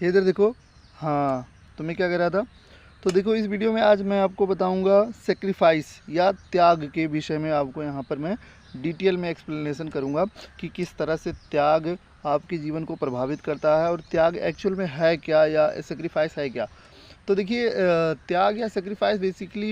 ये इधर देखो। हाँ, तो मैं क्या कर रहा था, तो देखो इस वीडियो में आज मैं आपको बताऊंगा सेक्रीफाइस या त्याग के विषय में। आपको यहाँ पर मैं डिटेल में एक्सप्लेनेशन करूँगा कि किस तरह से त्याग आपके जीवन को प्रभावित करता है और त्याग एक्चुअल में है क्या या सेक्रीफाइस है क्या। तो देखिए त्याग या सेक्रीफाइस बेसिकली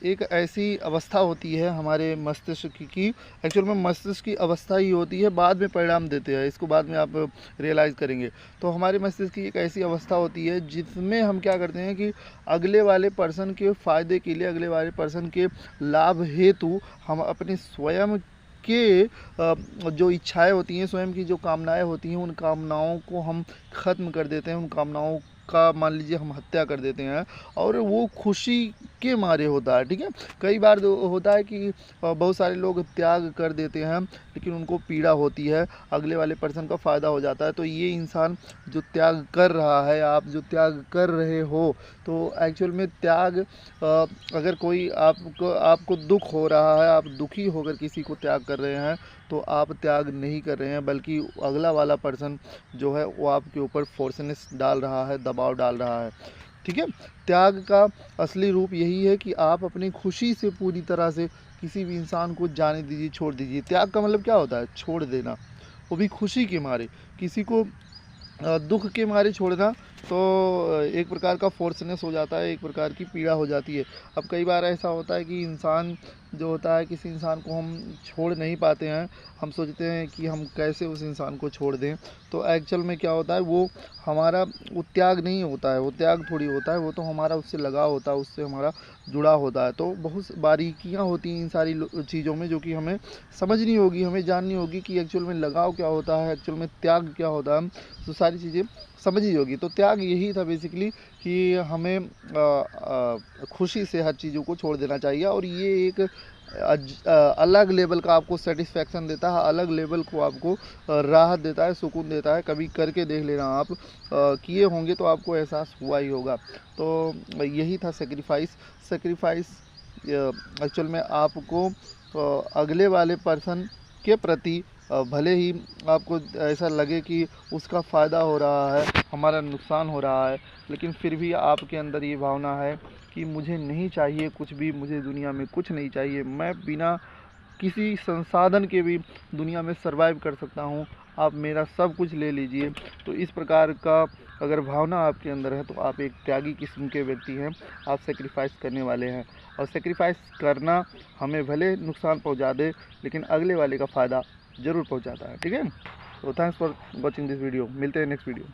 एक ऐसी अवस्था होती है हमारे मस्तिष्क की एक्चुअल में मस्तिष्क की अवस्था ही होती है, बाद में परिणाम देते हैं, इसको बाद में आप रियलाइज़ करेंगे। तो हमारे मस्तिष्क की एक ऐसी अवस्था होती है जिसमें हम क्या करते हैं कि अगले वाले पर्सन के फ़ायदे के लिए, अगले वाले पर्सन के लाभ हेतु हम अपने स्वयं के जो इच्छाएं होती हैं, स्वयं की जो कामनाएं होती हैं, उन कामनाओं को हम ख़त्म कर देते हैं, उन कामनाओं का मान लीजिए हम हत्या कर देते हैं। और वो खुशी के मारे होता है, ठीक है। कई बार होता है कि बहुत सारे लोग त्याग कर देते हैं लेकिन उनको पीड़ा होती है, अगले वाले पर्सन का फ़ायदा हो जाता है। तो ये इंसान जो त्याग कर रहा है, आप जो त्याग कर रहे हो, तो एक्चुअल में त्याग अगर कोई आपको आपको दुख हो रहा है, आप दुखी होकर किसी को त्याग कर रहे हैं, तो आप त्याग नहीं कर रहे हैं, बल्कि अगला वाला पर्सन जो है वो आपके ऊपर फोर्सनेस डाल रहा है, दबाव डाल रहा है, ठीक है। त्याग का असली रूप यही है कि आप अपनी खुशी से पूरी तरह से किसी भी इंसान को जाने दीजिए, छोड़ दीजिए। त्याग का मतलब क्या होता है? छोड़ देना, वो भी खुशी के मारे। किसी को दुख के मारे छोड़ना तो एक प्रकार का फोर्सनेस हो जाता है, एक प्रकार की पीड़ा हो जाती है। अब कई बार ऐसा होता है कि इंसान जो होता है, किसी इंसान को हम छोड़ नहीं पाते हैं, हम सोचते हैं कि हम कैसे उस इंसान को छोड़ दें। तो एक्चुअल में क्या होता है, वो हमारा वो त्याग नहीं होता है, वो त्याग थोड़ी होता है, वो तो हमारा उससे लगाव होता है, उससे हमारा जुड़ा होता है। तो बहुत बारीकियाँ होती हैं इन सारी चीज़ों में, जो कि हमें समझनी होगी, हमें जाननी होगी कि एक्चुअल में लगाव क्या होता है, एक्चुअल में त्याग क्या होता है। तो सारी चीज़ें समझी होगी। तो त्याग यही था बेसिकली कि हमें खुशी से हर चीज़ों को छोड़ देना चाहिए। और ये एक अलग लेवल का आपको सेटिस्फेक्शन देता है, अलग लेवल को आपको राहत देता है, सुकून देता है। कभी करके देख लेना आप, किए होंगे तो आपको एहसास हुआ ही होगा। तो यही था सेक्रीफाइस। सेक्रीफाइस एक्चुअल में आपको अगले वाले पर्सन के प्रति भले ही आपको ऐसा लगे कि उसका फ़ायदा हो रहा है, हमारा नुकसान हो रहा है, लेकिन फिर भी आपके अंदर ये भावना है कि मुझे नहीं चाहिए कुछ भी, मुझे दुनिया में कुछ नहीं चाहिए, मैं बिना किसी संसाधन के भी दुनिया में सरवाइव कर सकता हूँ, आप मेरा सब कुछ ले लीजिए। तो इस प्रकार का अगर भावना आपके अंदर है तो आप एक त्यागी किस्म के व्यक्ति हैं, आप सेक्रीफाइस करने वाले हैं। और सेक्रीफाइस करना हमें भले नुकसान पहुंचा दे, लेकिन अगले वाले का फ़ायदा ज़रूर पहुंचाता है, ठीक है। तो thanks for watching this video, मिलते हैं नेक्स्ट वीडियो।